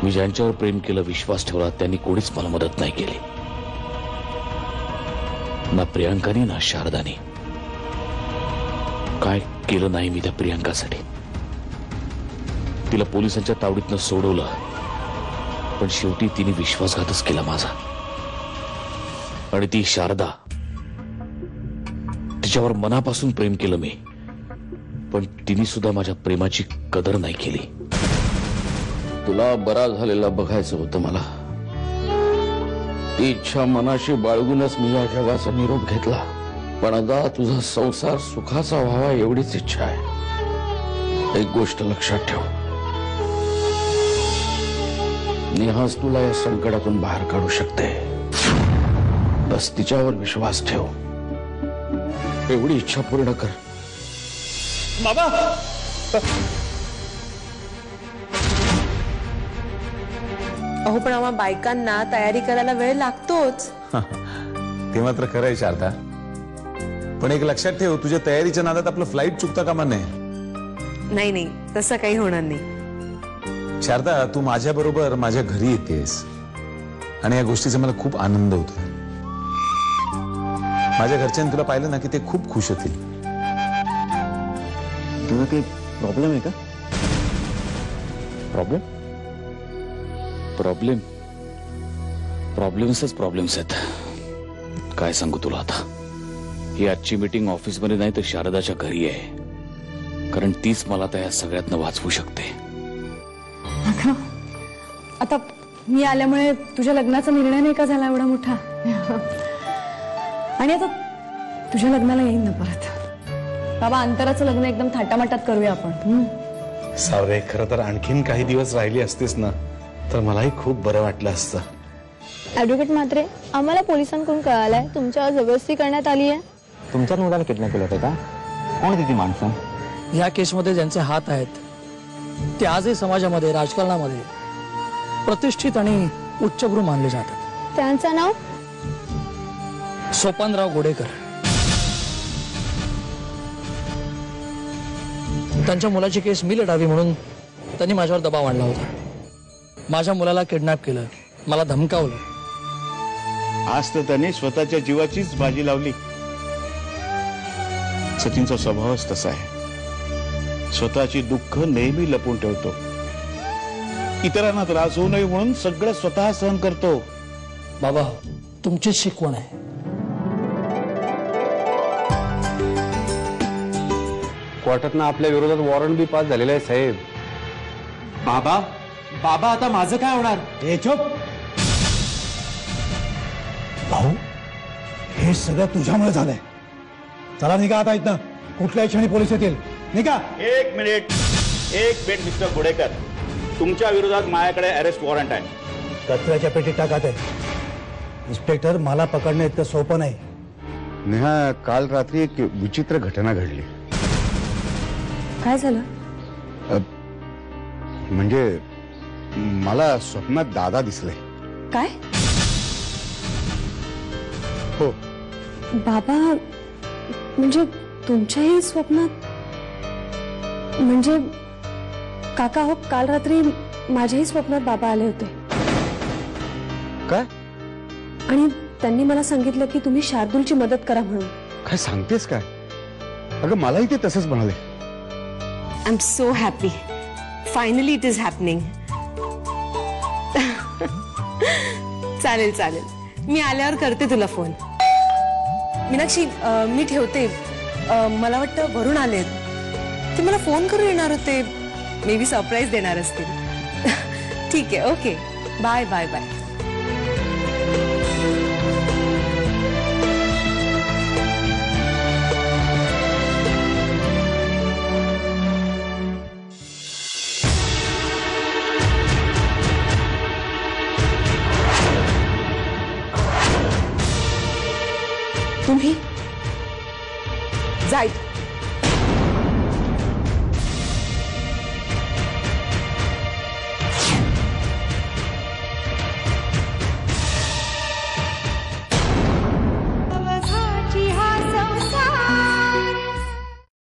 मी ज्यांच्यावर प्रेम केलं, विश्वास ठेवला, त्यांनी कोणीच मला मदत नाही केली. ना प्रियांकाने ना शारदाने. काय केलं नाही मी त्या प्रियांकासाठी. तिला पोलिसांच्या तावडीतनं सोडवलं, पण शेवटी तिने विश्वासघातच केला माझा. आणि ती शारदा, तिच्यावर मनापासून प्रेम केलं मी, पण तिने सुद्धा माझ्या प्रेमाची कदर नाही केली. तुला बरा झालेला बघायचं होतं मला. ती इच्छा मनाशी बाळगूनच मी या जगाचा निरोप घेतला. पण आता तुझा संसार सुखाचा व्हावा एवढीच इच्छा आहे. एक गोष्ट लक्षात ठेव, नेहाच तुला या संकटातून बाहेर काढू शकते. बस तिच्यावर विश्वास ठेव. एवढी इच्छा पूर्ण कर. बाबा, अहो पण आम्हा बायकांना तयारी करायला वेळ लागतोच. ते मात्र खरं आहे शारदा. पण एक लक्षात ठेव, तुझ्या तयारीच्या नादात आपलं फ्लाईट चुकता कामा नये. नाही नाही, तसं काही होणार नाही. शारदा, तू माझ्या बरोबर माझ्या घरी येतेस आणि या गोष्टीचा मला खूप आनंद होतोय. माझ्या घरच्यांनी तुला पाहिलं ना की ते खूप खुश होतील. तुला काही प्रॉब्लेम आहे का? प्रॉब्लेम प्रॉब्लेम प्रॉब्लेम्सच प्रॉब्लेम्स आहेत. काय सांगू तुला आता. ही आजची मीटिंग ऑफिसमध्ये नाही तर शारदाच्या घरी आहे, कारण तीच मला त्या सगळ्यातनं वाचवू शकते. आता मी आल्यामुळे तुझ्या लग्नाचा निर्णय नाही का झाला एवढा मोठा? आणि आता तुझ्या लग्नाला येईन ना परत. बाबा, अंतराचं लग्न एकदम थाटामाटात करूया आपण. सावरे, खरं तर आणखीन काही दिवस राहिली असतीस ना तर मलाही खूप बरं वाटलं असतं. ॲडव्होकेट म्हात्रे, आम्हाला पोलिसांकडून कळालंय तुमच्यावर जबरदस्ती करण्यात आली आहे. तुमच्या मुलाला किडनॅप केलं होतं का? कोण होती ती माणसं? या केसमध्ये ज्यांचे हात आहेत ते आजही समाजामध्ये, राजकारणामध्ये प्रतिष्ठित आणि उच्चभ्रू मानले जातात. त्यांचं नाव? सोपानराव गोडेकर. त्यांच्या मुलाची केस मी लढावी म्हणून त्यांनी माझ्यावर दबाव आणला होता. माझ्या मुलाला किडनॅप केलं, मला धमकावलं. आज तर त्याने स्वतःच्या जीवाचीच बाजी लावली. सचिनचा स्वभावच तसा आहे. स्वतःची दुःख नेहमी लपून ठेवतो. इतरांना त्रास होऊ नये म्हणून सगळं स्वतः सहन करतो. बाबा, तुमचीच शिकवण आहे. कोर्टातनं आपल्या विरोधात वॉरंट बी पास झालेलं आहे साहेब. बाबा, बाबा आता माझं काय होणार? हे चुप. भाऊ, हे सगळं तुझ्यामुळे झालंय. चला निघा आता इथनं. कुठल्याही क्षणी पोलीस येतील. निघा. एक मिनिट मिस्टर गोडेकर, तुमच्या विरोधात माझ्याकडे अरेस्ट वॉरंट आहे. कचऱ्याच्या पेटीत टाकात आहे. इन्स्पेक्टर, मला पकडणं इतकं सोपं नाही. नेहा, काल रात्री एक विचित्र घटना घडली. काय झालं? म्हणजे मला स्वप्नात दादा दिसले. काय? हो. बाबा, म्हणजे तुमच्याही स्वप्नात? म्हणजे काका हो, काल रात्री माझ्याही स्वप्नात बाबा आले होते. काय? आणि त्यांनी मला सांगितलं की तुम्ही शार्दूलची मदत करा म्हणून. काय सांगतेस काय? अगं मलाही ते तसंच म्हणाले. I am so happy. Finally it is happening. चालेल चालेल, मी आल्यावर करते तुला फोन. मीनाक्षी, मी ठेवते. मला वाटतं वरून आलेत. ते मला फोन करून येणार होते. मे बी सरप्राईज देणार असतील. ठीक आहे, ओके, बाय बाय बाय. तुम्ही जाय.